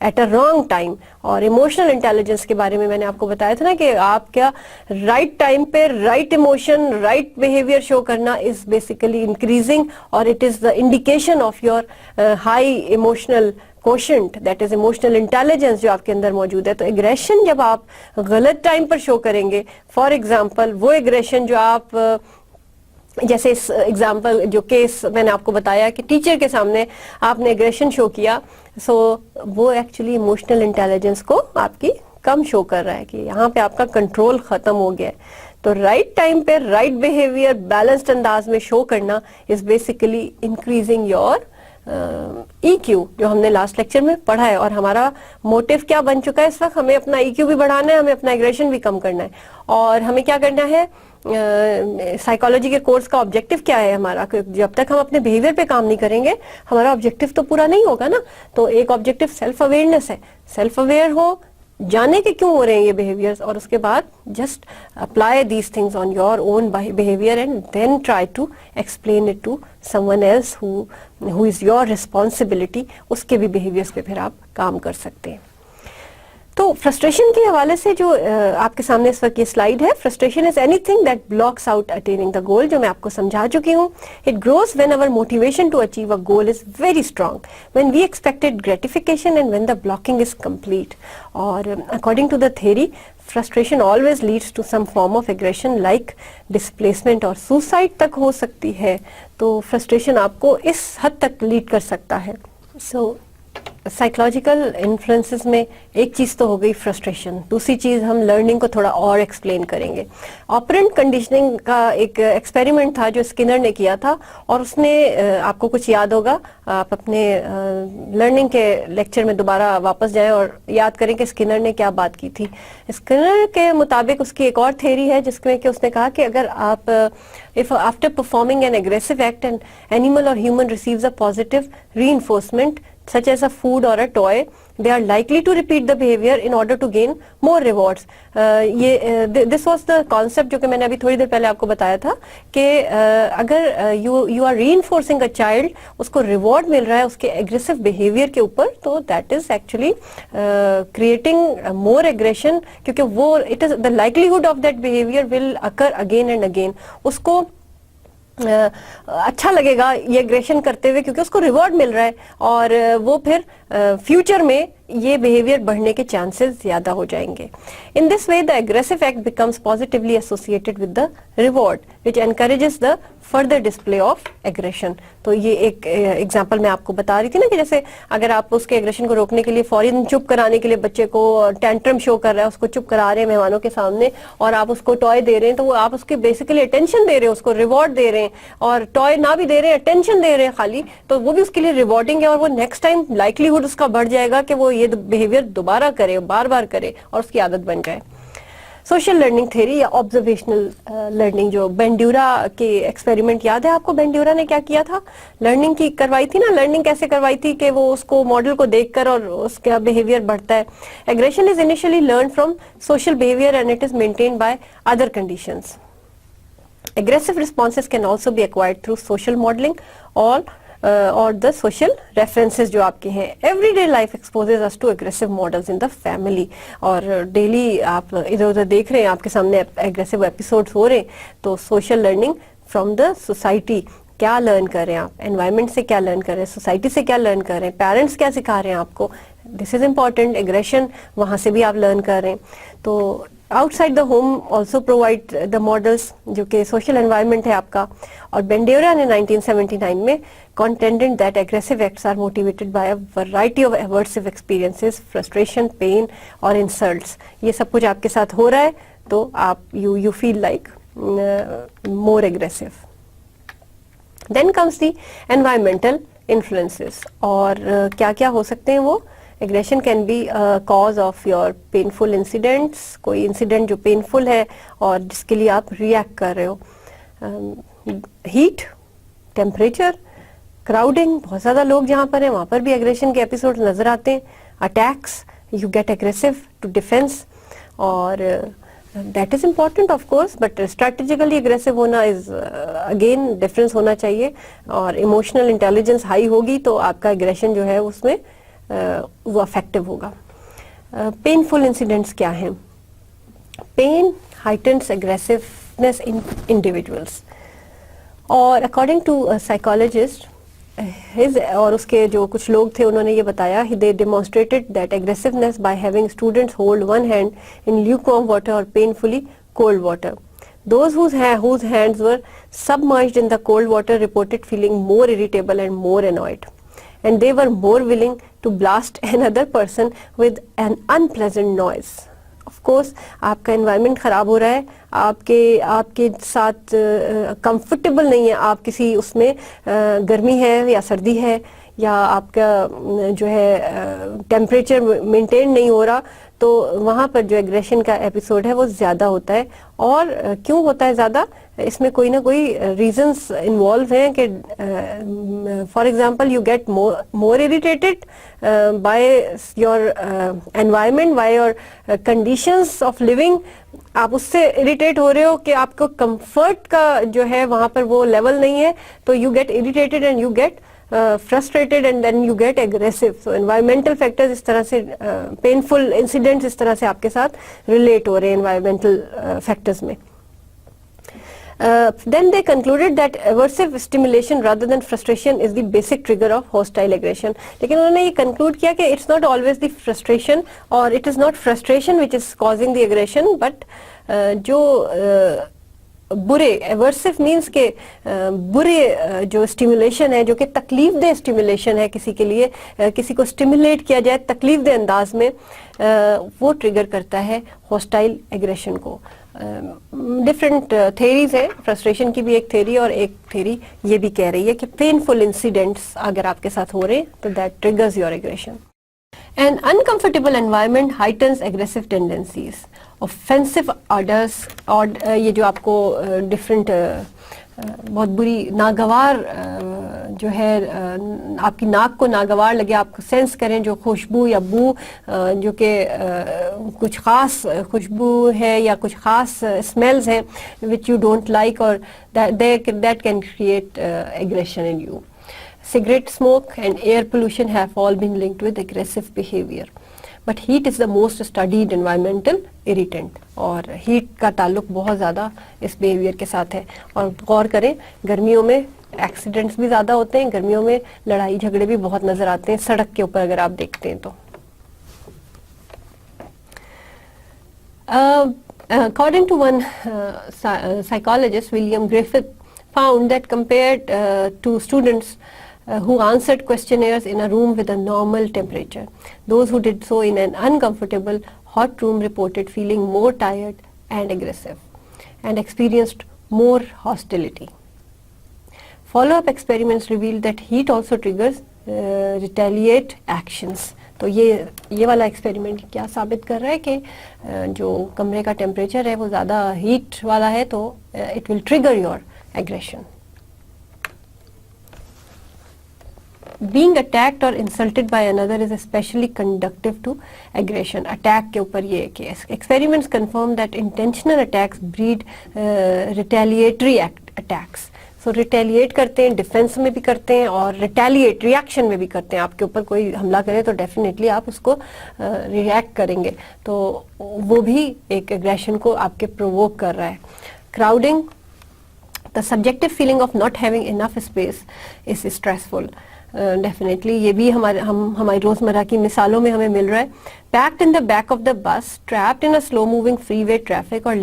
At a wrong time. اور ایموشنل انٹیلیجنس کے بارے میں نے آپ کو بتایا تھا نا کہ آپ کیا رائٹ ٹائم پہ رائٹ ایموشن رائٹ بیہیویئر شو کرنا از بیسیکلی انکریزنگ, اور it is the indication of your high emotional quotient, that is emotional intelligence جو آپ کے اندر موجود ہے. تو ایگریشن جب آپ غلط ٹائم پر شو کریں گے, فار ایگزامپل وہ ایگریشن جو آپ جیسے اس ایگزامپل جو کیس میں نے آپ کو بتایا کہ ٹیچر کے سامنے آپ نے ایگریشن شو کیا, سو وہ ایکچولی ایموشنل انٹیلیجنس کو آپ کی کم شو کر رہا ہے کہ یہاں پہ آپ کا کنٹرول ختم ہو گیا ہے. تو رائٹ ٹائم پہ رائٹ بیہیویئر بیلنسڈ انداز میں شو کرنا از بیسیکلی انکریزنگ یور ای کیو, جو ہم نے لاسٹ لیکچر میں پڑھا ہے. اور ہمارا موٹیو کیا بن چکا ہے اس وقت, ہمیں اپنا ای کیو بھی بڑھانا ہے, ہمیں اپنا ایگریشن بھی کم کرنا ہے. اور ہمیں کیا کرنا ہے, سائیکالوجی کے کورس کا آبجیکٹو کیا ہے ہمارا, جب تک ہم اپنے بیہیویئر پہ کام نہیں کریں گے ہمارا آبجیکٹو تو پورا نہیں ہوگا نا. تو ایک آبجیکٹو سیلف اویئرنیس ہے, سیلف اویئر ہو, جانے کے کیوں ہو رہے ہیں یہ بیہیویئرز, اور اس کے بعد just apply these things on your own behaviour and then try to explain it to someone else who is your responsibility. اس کے بھی بیہیویئرز پہ پھر آپ کام کر سکتے ہیں. تو فرسٹریشن کے حوالے سے جو آپ کے سامنے اس وقت یہ سلائیڈ ہے, frustration is anything that blocks out attaining the goal, جو میں آپ کو سمجھا چکی ہوں. It grows when over motivation to achieve a goal is very strong, when we expected gratification and when the blocking is complete. اور according to the theory, frustration always leads to some form of aggression like displacement اور suicide تک ہو سکتی ہے. تو frustration آپ کو اس حد تک لیڈ کر سکتا ہے. سو سائیکولوجیکل انفلوئنسز میں ایک چیز تو ہو گئی فرسٹریشن, دوسری چیز ہم لرننگ کو تھوڑا اور ایکسپلین کریں گے. آپرنٹ کنڈیشننگ کا ایک ایکسپیریمنٹ تھا جو اسکنر نے کیا تھا, اور اس نے آپ کو کچھ یاد ہوگا, آپ اپنے لرننگ کے لیکچر میں دوبارہ واپس جائیں اور یاد کریں کہ اسکنر نے کیا بات کی تھی. اسکنر کے مطابق اس کی ایک اور تھیری ہے جس میں کہ اس نے کہا کہ اگر آپ if after performing an aggressive act an animal or human receives a positive reinforcement such as a food or a toy, they are likely to repeat the behavior in order to gain more rewards. This was the concept جو کہ میں نے ابھی تھوڑی دیر پہلے آپ کو بتایا تھا کہ اگر you are reinforcing a child, اس کو ریوارڈ مل رہا ہے اس کے aggressive behavior کے اوپر, تو that is actually creating more aggression, کیونکہ وہ it is the likelihood of that behavior will occur again and again. اس کو اچھا لگے گا یہ اگریشن کرتے ہوئے کیونکہ اس کو ریوارڈ مل رہا ہے, اور وہ پھر فیوچر میں یہ بیہیویئر بڑھنے کے چانسز زیادہ ہو جائیں گے. In this way the aggressive act becomes positively associated with the reward which encourages the further display of aggression. تو یہ ایک ایگزامپل میں آپ کو بتا رہی تھی نا کہ جیسے اگر آپ اس کے ایگریشن کو روکنے کے لیے فوراً چپ کرانے کے لیے بچے کو ٹینٹرم شو کر رہا ہے, اس کو چپ کرا رہے ہیں مہمانوں کے سامنے, اور آپ اس کو ٹوائے دے رہے ہیں, تو وہ آپ اس کی بیسیکلی اٹینشن دے رہے ہیں, اس کو ریوارڈ دے رہے ہیں, اور ٹوائے نہ بھی دے رہے ہیں اٹینشن دے رہے ہیں خالی, تو وہ بھی اس کے لیے ریوارڈنگ ہے, اور وہ نیکسٹ ٹائم لائکلیہڈ اس کا بڑھ جائے گا کہ وہ یہ بیہیویئر دوبارہ کرے, بار بار کرے, اور اس کی عادت بن جائے. سوشل لرننگ تھیری یا آبزرویشنل لرننگ, جو بینڈیورا کے ایکسپیریمنٹ یاد ہے آپ کو, بینڈیورا نے کیا کیا تھا, لرننگ کی کروائی تھی نا. لرننگ کیسے کروائی تھی کہ وہ اس کو ماڈل کو دیکھ کر اور اس کا بیہیویئر بڑھتا ہے. Aggression is initially learn from social behaviour and it is maintained by other conditions. Aggressive responses can also be acquired through social modeling or the social references جو آپ کے ہیں. Everyday life exposes us to aggressive models in the family. اور daily آپ ادھر ادھر دیکھ رہے ہیں, آپ کے سامنے aggressive episodes ہو رہے ہیں, تو social learning from the society, کیا لرن کر رہے ہیں آپ, انوائرمنٹ سے کیا لرن کر رہے ہیں, سوسائٹی سے کیا لرن کر رہے ہیں, پیرنٹس کیا سکھا رہے ہیں آپ کو, دس از امپورٹنٹ. ایگریشن وہاں سے بھی آپ لرن کر رہے ہیں. تو out side the home also provide the models, جو کہ سوشل انوائرمنٹ ہے آپ کا. اور بینڈیورا نے 1979 میں contended that aggressive acts are motivated by a variety of aversive experiences, frustration, pain اور insults. یہ سب کچھ آپ کے ساتھ ہو رہا ہے تو آپ you feel like more aggressive. Then comes the environmental influences. اور کیا کیا ہو سکتے ہیں وہ. Aggression can be a cause of your painful incidents, کوئی انسیڈنٹ جو پینفل ہے اور جس کے لیے آپ ریئیکٹ کر رہے ہو. ہیٹ, ٹیمپریچر, کراؤڈنگ, بہت زیادہ لوگ جہاں پر ہیں وہاں پر بھی ایگریشن کے ایپیسوڈ نظر آتے ہیں. Attacks, you get aggressive to defence, اور that is important of course, but strategically aggressive ہونا از اگین ڈفرینس ہونا چاہیے. اور ایموشنل انٹیلیجنس ہائی ہوگی تو آپ کا اگریشن جو ہے اس میں وہ افیکٹو ہوگا. پینفل انسیڈنٹس کیا ہیں؟ پین ہائٹنس اگریسونیس ان انڈیویجولس، اور اکارڈنگ ٹو سائیکالوجسٹ اور اس کے جو کچھ لوگ تھے انہوں نے یہ بتایا they demonstrated that aggressiveness by having students hold one hand in lukewarm water or painfully cold water. Those whose hands were submerged in the cold water reported feeling more irritable and more annoyed, and they were more willing to blast another person with an unpleasant noise. Of course آپ کا environment خراب ہو رہا ہے، آپ کے ساتھ comfortable نہیں ہے، آپ کسی اس میں گرمی ہے یا سردی ہے یا آپ کا جو ہے ٹیمپریچر مینٹین نہیں ہو رہا، تو وہاں پر جو ایگریشن کا ایپیسوڈ ہے وہ زیادہ ہوتا ہے. اور کیوں ہوتا ہے زیادہ؟ اس میں کوئی نہ کوئی ریزنس انوالو ہیں کہ for example you get more irritated by your environment, by your conditions of living. آپ اس سے اریٹیٹ ہو رہے ہو کہ آپ کو کمفرٹ کا جو ہے وہاں پر وہ لیول نہیں ہے، تو you get irritated and you get frustrated and then you get aggressive. So environmental factors اس طرح سے painful incidents اس طرح سے آپ کے ساتھ relate ہو رہے ہیں environmental factors میں. Then they concluded that aversive stimulation rather than frustration is the basic trigger of hostile aggression. لیکن انہوں نے یہ conclude کیا کہ it's not always the frustration or it is not frustration which is causing the aggression, but جو برے aversive means کہ برے جو اسٹیمولیشن ہے، جو کہ تکلیف دہ اسٹیمولیشن ہے کسی کے لیے، کسی کو اسٹیمولیٹ کیا جائے تکلیف دہ انداز میں، وہ ٹریگر کرتا ہے ہاسٹائل ایگریشن کو. ڈفرینٹ تھیریز ہیں، فرسٹریشن کی بھی ایک تھیری، اور ایک تھیری یہ بھی کہہ رہی ہے کہ پینفل انسیڈنٹس اگر آپ کے ساتھ ہو رہے ہیں تو that triggers your aggression. An uncomfortable environment heightens aggressive tendencies. Offensive orders اور یہ جو آپ کو ڈفرینٹ بہت بری ناگوار جو ہے آپ کی ناک کو ناگوار لگے، آپ سینس کریں جو خوشبو یا بو جو کہ کچھ خاص خوشبو ہے یا کچھ خاص اسمیلز ہیں which you don't like or that can create aggression in you. Cigarette smoke and air pollution have all been linked with aggressive behavior. But heat is the most studied environmental irritant. اور heat کا تعلق بہت زیادہ اس behaviour کے ساتھ ہے. اور غور کریں گرمیوں میں ایکسیڈنٹس بھی زیادہ ہوتے ہیں، گرمیوں میں لڑائی جھگڑے بھی بہت نظر آتے ہیں سڑک کے اوپر اگر آپ دیکھتے ہیں تو. According to one psychologist, William Griffith found that compared to students who answered questionnaires in a room with a normal temperature, those who did so in an uncomfortable hot room reported feeling more tired and aggressive and experienced more hostility. Follow-up experiments revealed that heat also triggers retaliate actions. تو یہ والا experiment کیا ثابت کر رہا ہے کہ جو کمرے کا ٹیمپریچر ہے وہ زیادہ ہیٹ والا ہے تو it will trigger your aggression. Being attacked or insulted by another is especially conducive to aggression. Attack کے اوپر یہ کہ experiments confirm that intentional attacks breed retaliatory attacks. So retaliate کرتے ہیں، ڈیفینس میں بھی کرتے ہیں اور retaliate ریاکشن میں بھی کرتے ہیں. آپ کے اوپر کوئی حملہ کرے تو ڈیفینیٹلی آپ اس کو ریئیکٹ کریں گے، تو وہ بھی ایک ایگریشن کو آپ کے پرووک کر رہا ہے. Crowding, the subjective feeling of not having enough space is stressful. Definitely یہ بھی ہماری روزمرہ کی مثالوں میں ہمیں مل رہا ہے. Packed in the back of the bus, trapped in slow moving freeway traffic, اور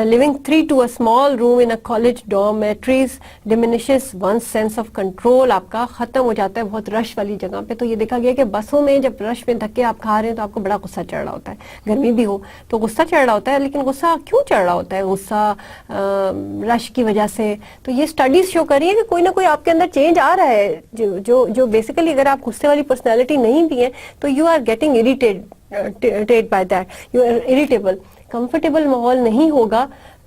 living 3 to a small room in a college dormitories diminishes one's sense of control. آپ کا ختم ہو جاتا ہے بہت رش والی جگہ پہ. تو یہ دیکھا گیا کہ بسوں میں جب رش میں دھکے آپ کھا رہے ہیں تو آپ کو بڑا غصہ چڑھ رہا ہوتا ہے، گرمی بھی ہو تو غصہ چڑھ رہا ہوتا ہے. لیکن غصہ کیوں چڑھ رہا ہوتا ہے؟ غصہ رش کی وجہ سے. تو یہ اسٹڈیز شو کر رہی ہے کہ کوئی نہ کوئی آپ کے اندر چینج آ رہا ہے جو بیسیکلی اگر آپ غصے والی پرسنالٹی نہیں بھی ہیں تو you are getting irritated by that, you are irritable. Comfortable ماحول نہیں ہوگا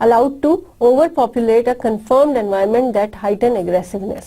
allowed to overpopulate a confirmed environment that heighten aggressiveness.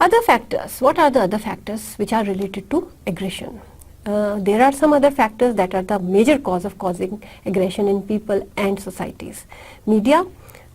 Other factors, what are the other factors which are related to aggression? There are some other factors that are the major cause of causing aggression in people and societies. Media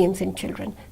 games in children.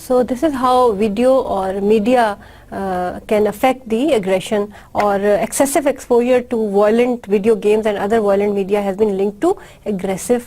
So this is how video or media can affect the aggression, or excessive exposure to violent video games and other violent media has been linked to aggressive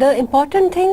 The important thing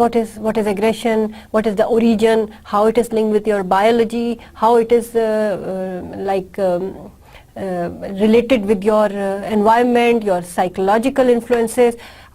what is aggression, what is the origin, how it is linked with your biology, how it is like related with your environment, your psychological influences,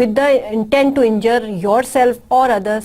with the intent to injure yourself or others,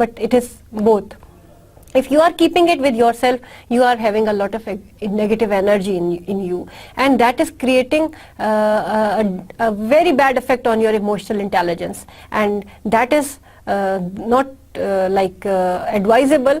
but it is both. If you are keeping it with yourself, you are having a lot of negative energy in you, and that is creating a very bad effect on your emotional intelligence, and that is not like advisable,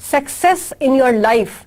success in your life,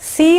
C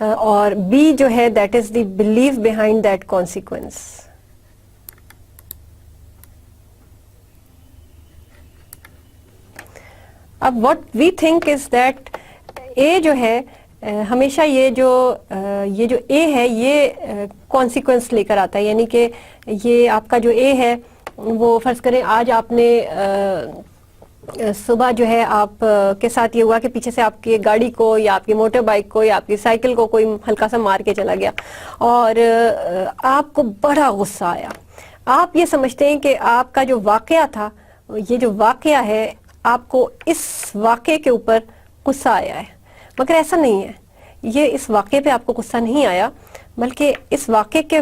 اور B جو ہے that is the belief behind that consequence. اب what we think is that A جو ہے ہمیشہ یہ جو A ہے یہ کانسیکوینس لے کر آتا ہے, یعنی کہ یہ آپ کا جو A ہے وہ فرض کریں آج آپ نے صبح جو ہے آپ کے ساتھ یہ ہوا کہ پیچھے سے آپ کی گاڑی کو یا آپ کی موٹر بائک کو یا آپ کی سائیکل کو کوئی ہلکا سا مار کے چلا گیا اور آپ کو بڑا غصہ آیا. آپ یہ سمجھتے ہیں کہ آپ کا جو واقعہ تھا, یہ جو واقعہ ہے آپ کو اس واقعے کے اوپر غصہ آیا ہے, مگر ایسا نہیں ہے. یہ اس واقعے پہ آپ کو غصہ نہیں آیا, بلکہ اس واقعے کے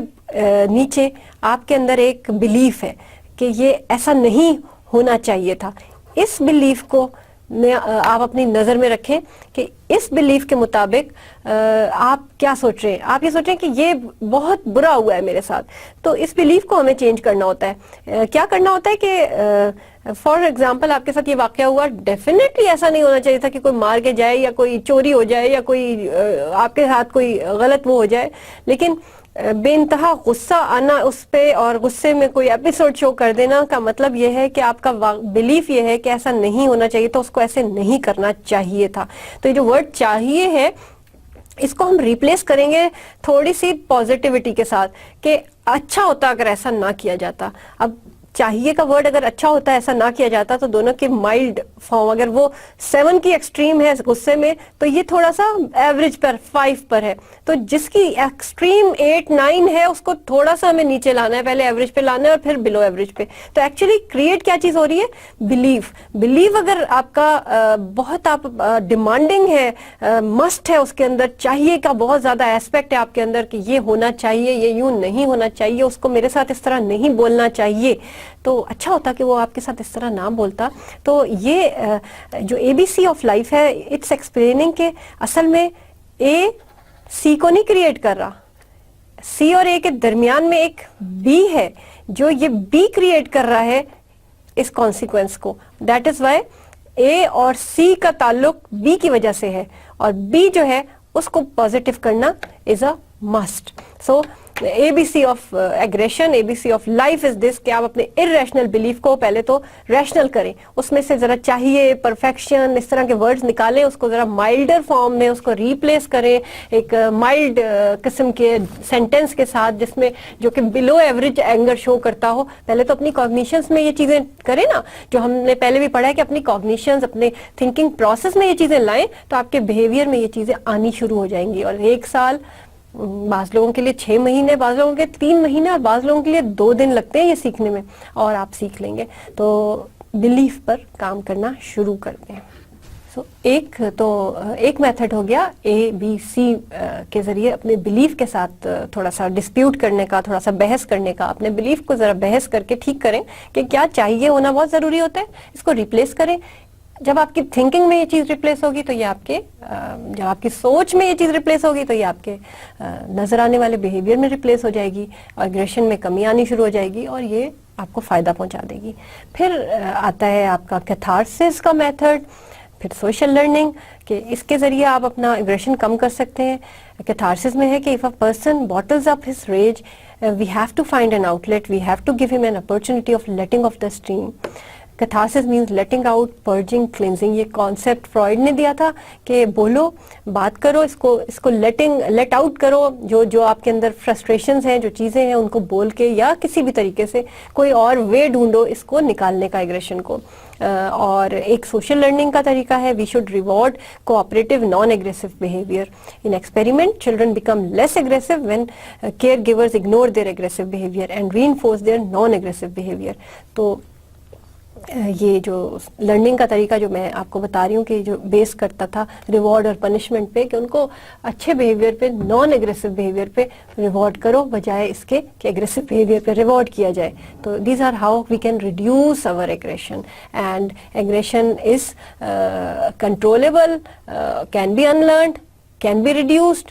نیچے آپ کے اندر ایک بلیف ہے کہ یہ ایسا نہیں ہونا چاہیے تھا. اس بلیف کو آپ اپنی نظر میں رکھیں کہ اس بلیف کے مطابق آپ کیا سوچ رہے ہیں. آپ یہ سوچ رہے ہیں کہ یہ بہت برا ہوا ہے میرے ساتھ, تو اس بلیف کو ہمیں چینج کرنا ہوتا ہے. کیا کرنا ہوتا ہے کہ فار ایگزامپل آپ کے ساتھ یہ واقعہ ہوا, ڈیفینیٹلی ایسا نہیں ہونا چاہیے تھا کہ کوئی مار کے جائے یا کوئی چوری ہو جائے یا کوئی آپ کے ساتھ کوئی غلط وہ ہو جائے, لیکن بے انتہا غصہ آنا اس پہ اور غصے میں کوئی ایپیسوڈ شو کر دینا کا مطلب یہ ہے کہ آپ کا بلیف یہ ہے کہ ایسا نہیں ہونا چاہیے, تو اس کو ایسے نہیں کرنا چاہیے تھا. تو یہ جو ورڈ چاہیے ہے اس کو ہم ریپلیس کریں گے تھوڑی سی پازیٹیوٹی کے ساتھ کہ اچھا ہوتا اگر ایسا نہ کیا جاتا. اب چاہیے کا ورڈ اگر اچھا ہوتا ایسا نہ کیا جاتا تو دونوں کی مائلڈ فارم, اگر وہ 7 کی ایکسٹریم ہے غصے میں تو یہ تھوڑا سا ایوریج پر 5 پر ہے. تو جس کی ایکسٹریم 8-9 ہے اس کو تھوڑا سا ہمیں نیچے لانا ہے, پہلے ایوریج پہ لانا ہے اور پھر بلو ایوریج پہ. تو ایکچولی کریٹ کیا چیز ہو رہی ہے, بلیف. بلیف اگر آپ کا بہت آپ ڈیمانڈنگ ہے, مسٹ ہے, اس کے اندر چاہیے کا بہت زیادہ ایسپیکٹ ہے آپ کے اندر کہ یہ ہونا چاہیے, یہ یوں نہیں ہونا چاہیے, اس کو میرے ساتھ اس طرح نہیں بولنا چاہیے, تو اچھا ہوتا کہ وہ آپ کے ساتھ اس طرح نہ بولتا. تو یہ جو ABC آف لائف ہے اٹس ایکسپلیننگ کہ اصل میں A C کو نہیں کریٹ کر رہا, C اور A کے درمیان میں ایک B ہے جو یہ B کریٹ کر رہا ہے اس کانسیکوینس کو. دیٹ از وائی A اور C کا تعلق B کی وجہ سے ہے, اور B جو ہے اس کو پازیٹیو کرنا is a must. So ABC of aggression, ABC of life is this کہ آپ اپنے irrational بلیف کو پہلے تو ریشنل کریں, اس میں سے ذرا چاہیے, پرفیکشن, اس طرح کے ورڈز نکالیں, اس کو ذرا مائلڈر فارم میں اس کو ریپلیس کریں ایک مائلڈ قسم کے سینٹینس کے ساتھ جس میں جو کہ بلو ایوریج اینگر شو کرتا ہو. پہلے تو اپنی کوگنیشنز میں یہ چیزیں کریں نا, جو ہم نے پہلے بھی پڑھا ہے کہ اپنی کوگنیشنز, اپنے تھنکنگ پروسیس میں یہ چیزیں لائیں تو آپ کے بیہیویئر میں یہ چیزیں آنی شروع ہو جائیں گی. اور 1 سال, بعض لوگوں کے لیے 6 مہینے, بعض لوگوں کے 3 مہینے, اور بعض لوگوں کے لیے 2 دن لگتے ہیں یہ سیکھنے میں, اور آپ سیکھ لیں گے. تو بلیف پر کام کرنا شروع کرتے ہیں. سو ایک میتھڈ ہو گیا ABC کے ذریعے اپنے بلیف کے ساتھ تھوڑا سا ڈسپیوٹ کرنے کا, تھوڑا سا بحث کرنے کا. اپنے بلیف کو ذرا بحث کر کے ٹھیک کریں کہ کیا چاہیے ہونا بہت ضروری ہوتا ہے, اس کو ریپلیس کریں. جب آپ کی تھنکنگ میں یہ چیز ریپلیس ہوگی تو یہ آپ کے, جب آپ کی سوچ میں یہ چیز ریپلیس ہوگی تو یہ آپ کے نظر آنے والے بیہیویئر میں ریپلیس ہو جائے گی, ایگریشن میں کمی آنی شروع ہو جائے گی, اور یہ آپ کو فائدہ پہنچا دے گی. پھر آتا ہے آپ کا کیتھارسس کا میتھڈ, پھر سوشل لرننگ کہ اس کے ذریعے آپ اپنا ایگریشن کم کر سکتے ہیں. کیتھارسس میں ہے کہ if a person bottles up his rage, we have to find an outlet, we have to give him an opportunity of letting off the steam. Catharsis means letting out, purging, cleansing. یہ concept fried نے دیا تھا کہ بولو, بات کرو, اس کو late out کرو, جو آپ کے اندر فرسٹریشنز ہیں, جو چیزیں ہیں, ان کو بول کے یا کسی بھی طریقے سے کوئی اور وے ڈھونڈو اس کو نکالنے کا, ایگریشن کو. اور ایک سوشل لرننگ کا طریقہ ہے, we should reward cooperative non aggressive behaviour. In experiment children become less aggressive when caregivers ignore their aggressive behaviour and reinforce their non aggressive behaviour. تو یہ جو لرننگ کا طریقہ جو میں آپ کو بتا رہی ہوں کہ جو بیس کرتا تھا ریوارڈ اور پنشمنٹ پہ, کہ ان کو اچھے بیہیویئر پہ, نان ایگریسو بیہیویئر پہ ریوارڈ کرو بجائے اس کے کہ ایگریسو بیہیویئر پہ ریوارڈ کیا جائے. تو these are how we can reduce our aggression. And aggression is controllable, can be unlearned, can be reduced,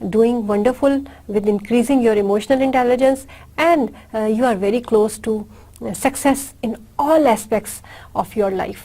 doing wonderful with increasing your emotional intelligence and you are very close to success in all aspects of your life.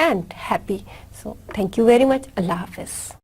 and happy. So thank you very much. Allah Hafiz.